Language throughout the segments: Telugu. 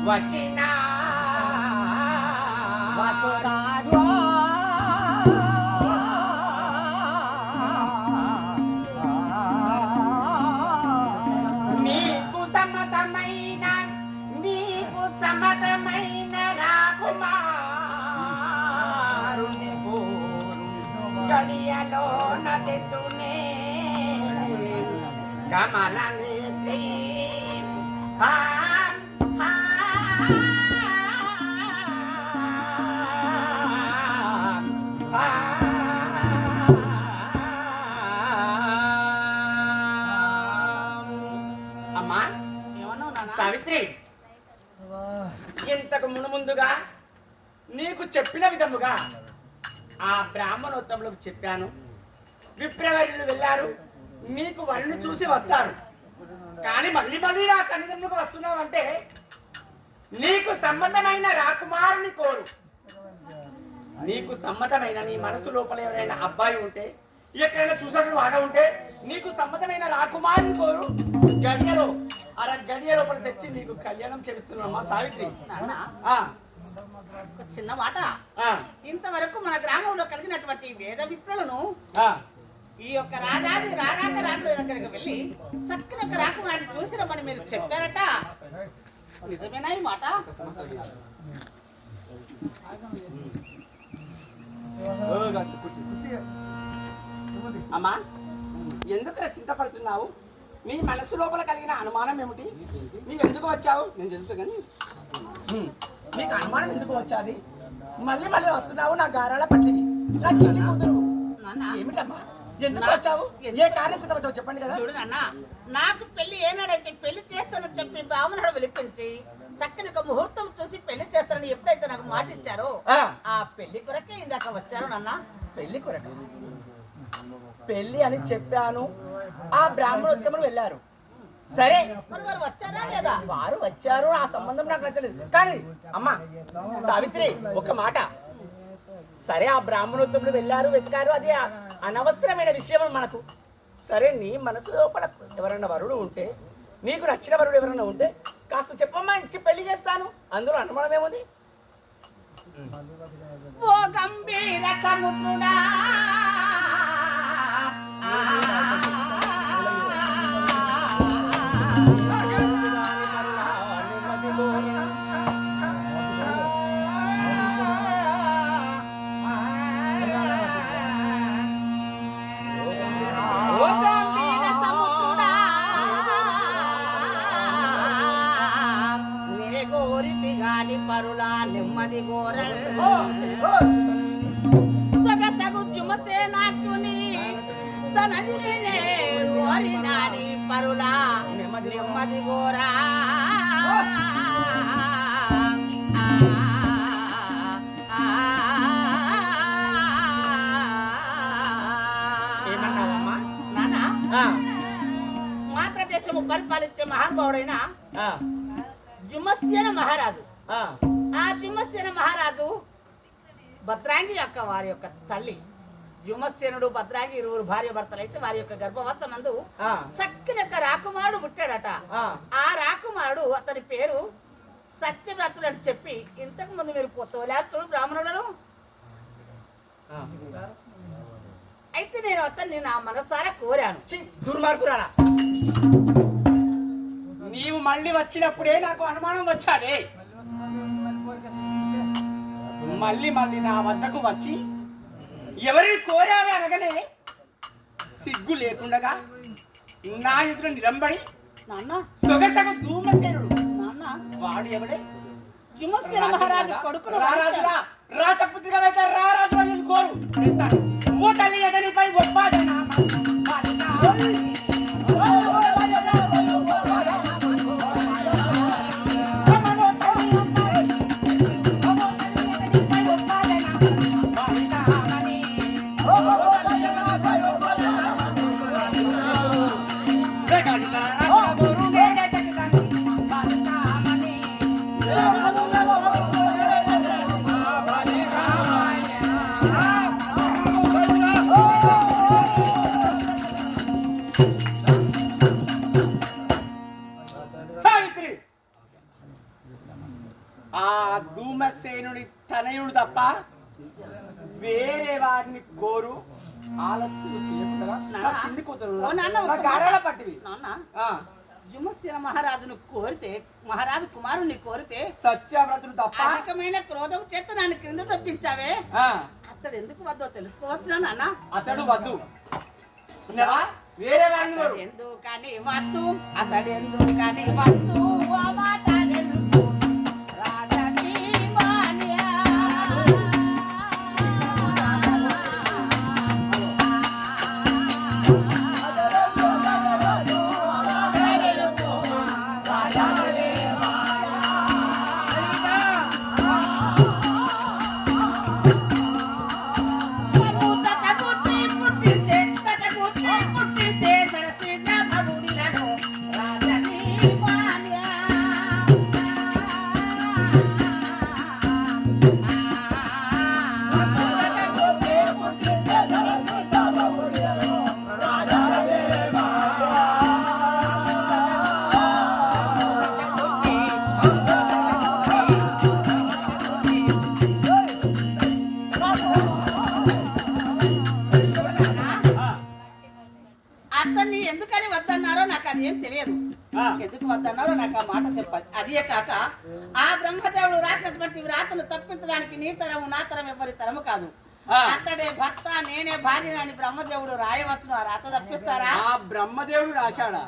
వచ్చినా నీకు సమతమైన రాకుమారుని గడియలో నదితునే కమల నేత్రి అమ్మా సావిత్రి, ఇంతకు ముందుగా నీకు చెప్పిన విధముగా ఆ బ్రాహ్మణోత్తములకు చెప్పాను. విప్రవరులు వెళ్ళారు, నీకు వరుణ్ణి చూసి వస్తారు. కానీ మళ్ళీ నా సన్నిధంలోకి వస్తున్నావంటే నీకు సమ్మతమైన రాకుమారుని కోరు. నీకు సమ్మతమైన నీ మనసు లోపల ఎవరైనా అబ్బాయి ఉంటే, ఎక్కడైనా చూసాడు బాగా ఉంటే నీకు సమ్మతమైన రాకుమారుని కోరు. గడియలో గడియ లోపల తెచ్చి నీకు కళ్యాణం చేస్తున్నామా సావిత్రి. చిన్న మాట, ఇంతవరకు మన గ్రామంలో కలిగినటువంటి వేద విప్రులను ఈ యొక్క రారాక రాజుల దగ్గరికి వెళ్ళి చక్కని రాకుమారిని చూసి రమ్మని మీరు చెప్పారట. నిజమేనా ఈ మాట? అమ్మా, ఎందుకు చింతపడుతున్నావు? నీ మనసు లోపల కలిగిన అనుమానం ఏమిటి? నీకు ఎందుకు వచ్చావు? నేను తెలుసు కానీ నీకు అనుమానం ఎందుకు వచ్చాది? మళ్ళీ వస్తున్నావు నా గారాల పట్టిని, నా చిన్ని కూతురు. ఏమిటమ్మా, ఎందుకు వచ్చావు? ఏ కారణం వచ్చావు చెప్పండి కదా. చూడు నాన్న, నాకు పెళ్లి ఏనాడైతే పెళ్లి చేస్తానని చెప్పి బ్రాహ్మణుడు పిలిపించి చక్కని ఒక ముహూర్తం చూసి పెళ్లి చేస్తానని ఎప్పుడైతే నాకు మాట ఇచ్చారో ఆ పెళ్లి కొరకే ఇందాక వచ్చారు నాన్న. పెళ్లి కొరక పెళ్లి అని చెప్పాను. ఆ బ్రాహ్మణోత్తములు వెళ్ళారు. సరే, మరి వారు వచ్చారా లేదా? వారు వచ్చారు, ఆ సంబంధం నాకు నచ్చలేదు. కానీ అమ్మా సావిత్రి, ఒక మాట. సరే, ఆ బ్రాహ్మణోత్తములు వెళ్ళారు, వెతికారు, అది అనవసరమైన విషయం మనకు. సరే, నీ మనసు లోపల ఎవరైనా వరుడు ఉంటే, నీకు నచ్చిన వరుడు ఎవరైనా ఉంటే కాస్త చెప్పమ్మా, ఇచ్చి పెళ్లి చేస్తాను. అందులో అనుమానం ఏముంది? ఓ గంభీర సముద్రుడా, పరులా నెమ్మది గోరలు సగసగు జుమసే నాకుని తనదినే ఓరి నాడి పరులా నెమ్మది గోరా. ఏమన్నావమ్మా? నానా, మా ప్రదేశము పరిపాలించే మహానుభావుడైన జుమస్యన మహారాజు, ఆ జుమస్సేన మహారాజు భద్రాంగి యొక్క వారి యొక్క తల్లి జుమస్సేనుడు భద్రాంగి ఇరువురు భార్య భర్తలు అయితే వారి యొక్క గర్భవస్థనందు చక్కని యొక్క రాకుమారుడు పుట్టాడట. ఆ రాకుమారుడు అతని పేరు సత్యవ్రతుడు అని చెప్పి ఇంతకు ముందు మీరు తోలారు చూడు బ్రాహ్మణులను. అయితే నేను అతన్ని నా మనసారా కోరాను. దుర్మార్గురాలా, నీవు మళ్ళీ వచ్చినప్పుడే నాకు అనుమానం వచ్చాదే. మళ్ళీ నా వద్దకు వచ్చి ఎవరిని కోరావే అనగానే సిగ్గు లేకుండగా నా ఎదురు నిలంబడి నాన్న సొగసగ ధూమసేనుడు నాన్న వాడు ఎవడే? జుమస్సేన మహారాజు కొడుకును రారాజురా, రాచపుత్రిగా రారాజు అని కోరు చేస్తాను. ఓ తల్లి ఎదనిపై ఒప్పాదనా ఆ ధూమసేనుని తనయుడు తప్ప వేరే వారిని కోరు ఆలస్యం చేయకుండా నా చిన్ని కూతురు నా గారాల పట్టివి జుమస్సేన మహారాజును కోరితే మహారాజు కుమారుని కోరితే సత్యవ్రతుడు తప్ప అధికమైన క్రోధం చేత నన్ను క్రింద తప్పించావే అతడు ఎందుకు వద్దో తెలుసుకోవచ్చు నాన్న. అతడు వద్దు వేరే వారిని ఎందుకని వద్దు అతడు ఎందుకని వద్దు ఆ మాట తెలుపు రాజని మాన్యా. అతన్ని ఎందుకని వద్దన్నారో నాకు అది ఏం తెలియదు. ఎందుకు వద్దన్నారో నాకు ఆ మాట చెప్పాలి. అదే కాక ఆ బ్రహ్మదేవుడు రాసినటువంటి వ్రాతను తప్పించడానికి నీ తరము నా తరం ఎవరి తరము కాదు. అతడే భర్త నేనే భార్య అని బ్రహ్మదేవుడు రాయవచ్చును. ఆ రాత తప్పిస్తారా? ఆ బ్రహ్మదేవుడు రాశాడా?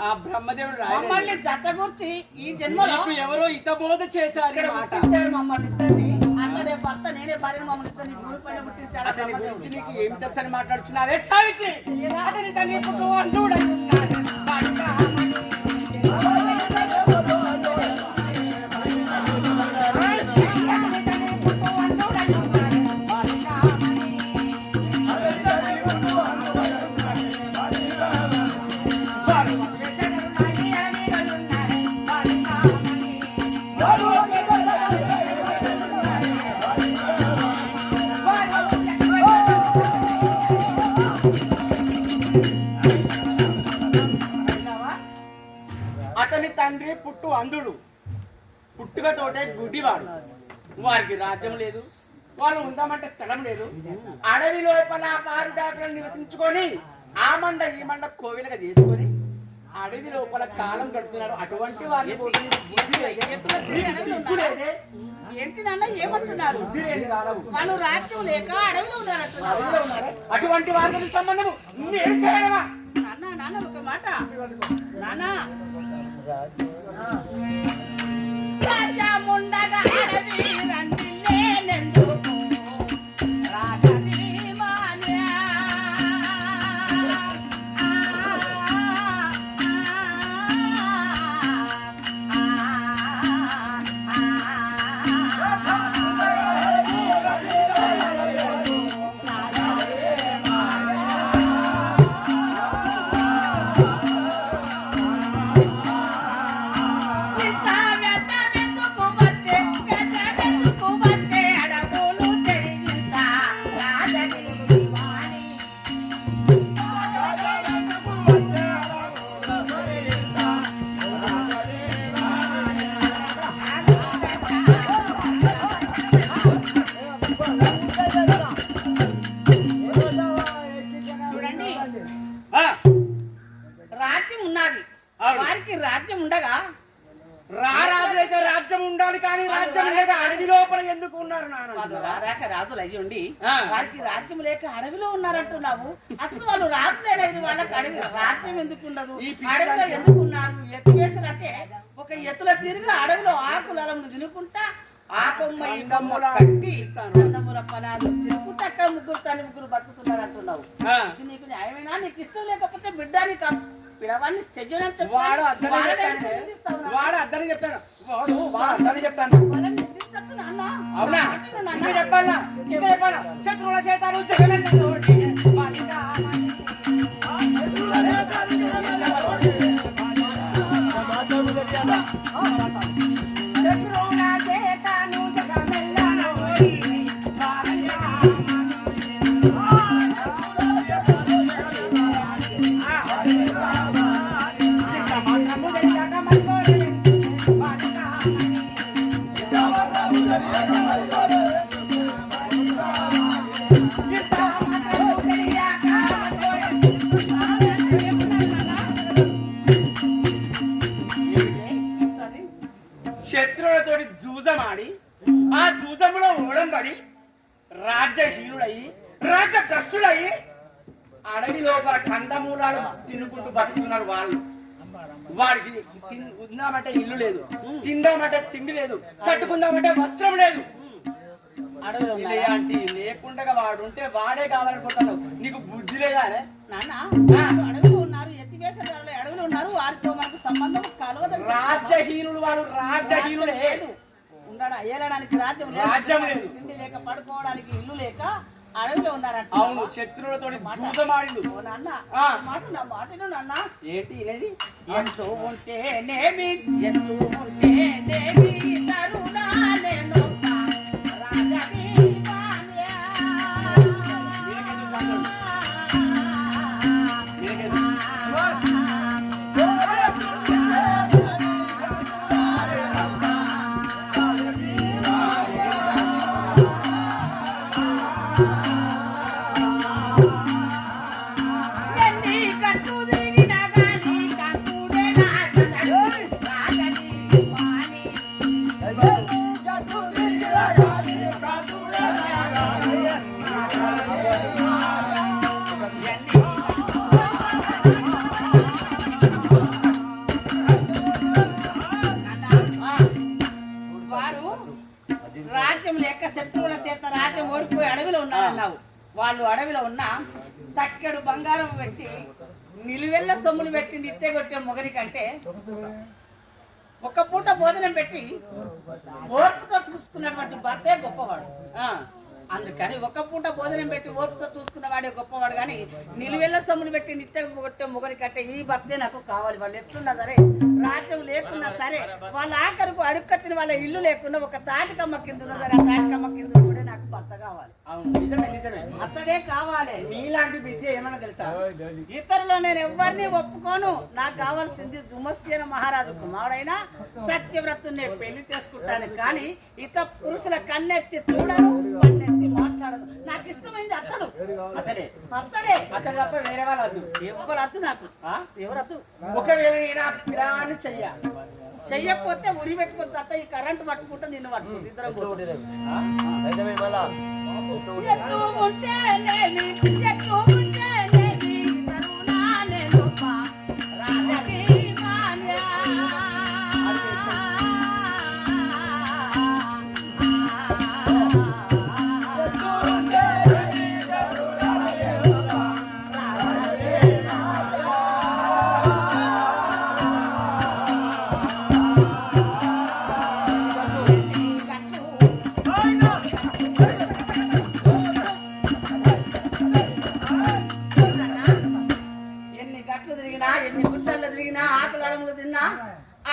ఆ బ్రహ్మదేవుడు మమ్మల్ని జతగూర్చి ఈ జన్మలో ఎవరో హితబోధ చేశారు మమ్మల్ని ఇద్దరిని. అతడే భర్త నేనే భార్యను మమ్మల్ని ఇద్దరిని భూమి పైన పుట్టించాడు. అతని గురించి నీకు ఏమి తెలుసు అని మాట్లాడుచున్నావే సావిత్రి? అతని తల్లి పుట్టు అందుడు అతని తండ్రి పుట్టు అందుడు, పుట్టుకతోటే గుడ్డివాడు. వారికి రాజ్యం లేదు, వాళ్ళు ఉందామంటే స్థలం లేదు. అడవి లోపల పారుడాకులను నివసించుకొని ఆ మండ ఈ మండ కోవిలుగా చేసుకొని అడవి లోపల కాలం గడుపుతున్నారు. అటువంటి వారిని ఏంటి నాన్న ఏమంటున్నారు? వాళ్ళు రాజ్యం లేక అడవిలో ఉన్నారంటున్నారు. అటువంటి వారికి సంబంధము నేను చేయడమా? నాన్న నాన్న ఒక మాట నాన్న, రాజముండగా అడవి రండి లేనెందుకు రాజని మాన్యా. చూడండి, రాజ్యం ఉన్నది, వారికి రాజ్యం ఉండగా రారాజులైతే రాజ్యం ఉండాలి, కానీ రాజ్యం లేక అడవి లోపల ఎందుకు ఉన్నారు? వాళ్ళు రారాక రాజులు అయ్యి ఉండి వారికి రాజ్యం లేక అడవిలో ఉన్నారంటున్నావు. అసలు వాళ్ళు రాజులేనని వాళ్ళకి అడవి రాజ్యం ఎందుకు ఉండదు? అడవిలో ఎందుకు ఉన్నారు? ఎత్తు వేసినట్టే ఒక ఎత్తుల తిరిగి అడవిలో ఆకులను తినుకుంటా ఆకమ్మ ఇండమ్ముల కట్టి అందముల పనాలు తినుకుంటా అక్కడ ముగ్గురు బతుకుతున్నారు అంటున్నావు. నీకు న్యాయమైనా? నీకు ఇష్టం లేకపోతే బిడ్డ నీకు పిలవాన్ని చెయ్యని వాడు అర్థం చెప్తాను. అవునా? ఇంకా చెప్పాలా? ఇంకా చెప్పాలా? శత్రువుల చేతాలు శత్రువులతోటి జూజమాడి ఆ జూజములో ఓడంబడి రాజ్యహీనుడయి రాజ్యభ్రష్టుడయి అడవి లోపల కందమూలాలు తినుకుంటూ బతుకుతున్నారు వాళ్ళు. వాడికి ఉందామంటే ఇల్లు లేదు, తిందామంటే తిండి లేదు, కట్టుకుందామంటే వస్త్రం లేదు. ఇలాంటి లేకుండా వాడు ఉంటే వాడే కావాలనుకుంటున్నావు. నీకు బుద్ధి లేదా నాన్న? అడవిలో ఉన్నారు, ఎత్తివేసేదారులు అడవిలో ఉన్నారు, వారితో మనకు సంబంధం కలవదు. రాజ్యహీనులు వారు, రాజ్యహీనులు లేదు. ఉండడా ఏలడానికి రాజ్యం లేదు, తిండి లేక పడుకోవడానికి ఇల్లు లేక అడవిలో ఉన్నారంట. అవును, శత్రువులతో జూదమాడిండు. నాన్న మాట నా మాటను నాన్న. ఏంటి ఇది? ఎంతో ఉంటేనేమి ఎంతో ఉంటేనేమి తరుణా నేను రాజ్యం లేక శత్రువుల చేత రాజ్యం ఓడిపోయి అడవిలో ఉన్నారన్నావు. వాళ్ళు అడవిలో ఉన్న తక్కెడు బంగారం పెట్టి నిలువెల్ల సొమ్ములు పెట్టి నిత్య కొట్టే మొగరి కంటే ఒక పూట భోజనం పెట్టి ఓర్పుతో చూసుకున్నటువంటి భర్తే గొప్పవాడు. అందుకని ఒక పూట భోజనం పెట్టి ఓర్పుతో చూసుకున్నవాడే గొప్పవాడు. కానీ నిలువెల్ల సొమ్ములు పెట్టి నిత్య కొట్టే మొగరి కంటే ఈ భర్తే నాకు కావాలి. వాళ్ళు ఎట్లున్నా సరే, రాజ్యం లేకున్నా సరే, వాళ్ళ ఆఖరికి అడుక్కత్తిన వాళ్ళ ఇల్లు లేకుండా ఒక తాటికమ్మ కింద ఉన్నా సరే, ఆ తాటికమ్మ కింద కూడా నాకు భర్త కావాలి. అతడే కావాలి. నీలాంటి బిడ్డ ఏమన్నా తెలుసా? ఇతరులు నేను ఎవరిని ఒప్పుకోను. నాకు కావాల్సింది దుమస్సేన మహారాజు కుమారుడైనా సత్యవ్రతుని పెళ్లి చేసుకుంటాను. కానీ ఇతర పురుషుల కన్నెత్తి చూడను, కన్నెత్తి మాట్లాడను. నాకు ఇష్టమైంది అతడు. అతడే అతడు తప్ప వేరే వాళ్ళు వద్దు. ఎవరు వద్దు నాకు. ఎవరద్దు. ఒకవేళ పిల్లని చెయ్యకపోతే ఉరి పెట్టుకుని తప్ప ఈ కరెంట్ పట్టుకుంటే నిన్ను పట్టుకుంటు ఇద్దరం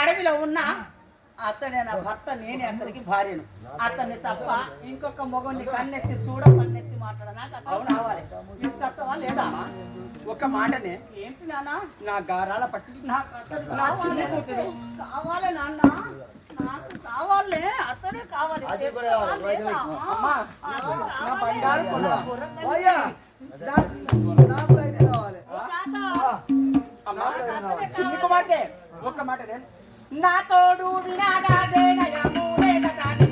అడవిలో ఉన్నా అతనే నా భర్త, నేనే అతనికి భార్యను. అతన్ని తప్ప ఇంకొక మొగన్ని కన్నెత్తి కన్నెత్తి మాట్లాడ నాకు అతను కావాలి. తీసుకొస్తావా లేదా? ఒక మాటనే. ఏంటి నాన్న? నా గారాల పట్టి కావాలి నాన్న, నాకు కావాలి. అతనే కావాలి. చిన్ని కుమార్తె ఒక మాట, నా తోడు వినాదాదేనయము లేదటాని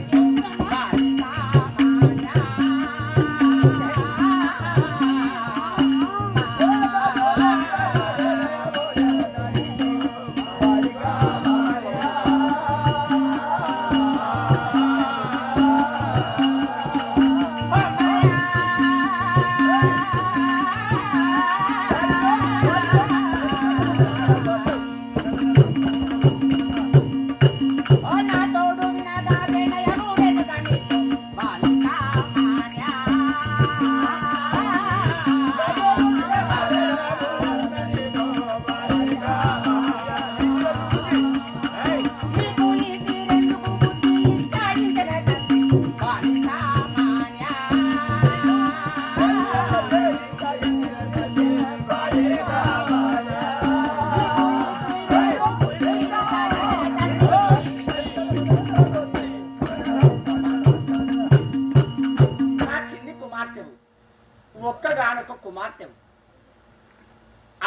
ఒక్కగానొక్క కుమార్తె.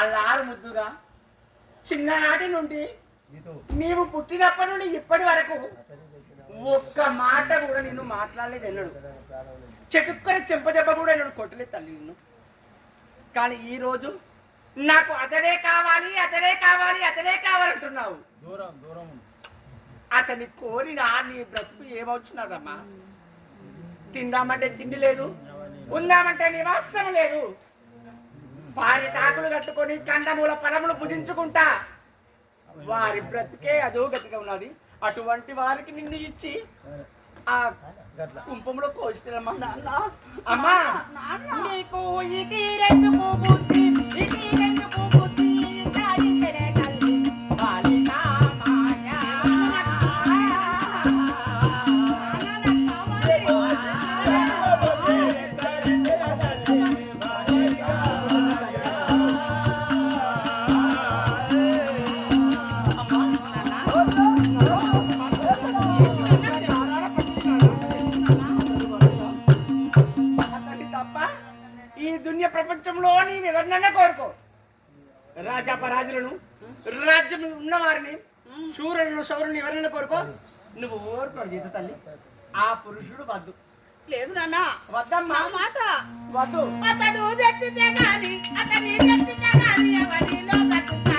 అల్లారు ముద్దుగా చిన్ననాటి నుండి నీవు పుట్టినప్పటి నుండి ఇప్పటి వరకు ఒక్క మాట కూడా నిన్ను మాట్లాడలేదు ఎన్నడు. చెట్టుకొని చెంపదెబ్బ కూడా ఎన్నడు కొట్టలేదు తల్లి నిన్ను. కానీ ఈ రోజు నాకు అతడే కావాలి అతడే కావాలి అతడే కావాలంటున్నావు. అతన్ని కోరినా నీ బ్రతుకు ఏమవుతున్నదమ్మా? తిందామంటే తిండి లేదు, ఉందామంటే నివాసం లేదు. వారి టాకులు కట్టుకొని కండమూల ఫలములు భుజించుకుంటా వారి బ్రతికే అదో గతిగా ఉన్నది. అటువంటి వారికి నిన్ను ఇచ్చి ఆ కుంపంలో కోసినమ్మా నాన్న. అమ్మా నీకు ఇటీరెందుకు బుద్ధి, ఇటీరెందుకు బుద్ధి, ఇంద్రాయించనే తల్లి బాలికా మాయా. ఈ దునియా ప్రపంచంలో నీవు ఎవరినైనా కోరుకో, రాజాపరాజులను, రాజ్యం ఉన్నవారిని, శూరులను, శౌరులను ఎవరైనా కోరుకో. నువ్వు ఓర్పు చేత తల్లి. ఆ పురుషుడు వద్దు. లేదు నాన్న, వద్దమ్మా మాట వద్దు. అతడు తెచ్చితే గాని, అతని తెచ్చితే గాని ఎవరిలో బతుక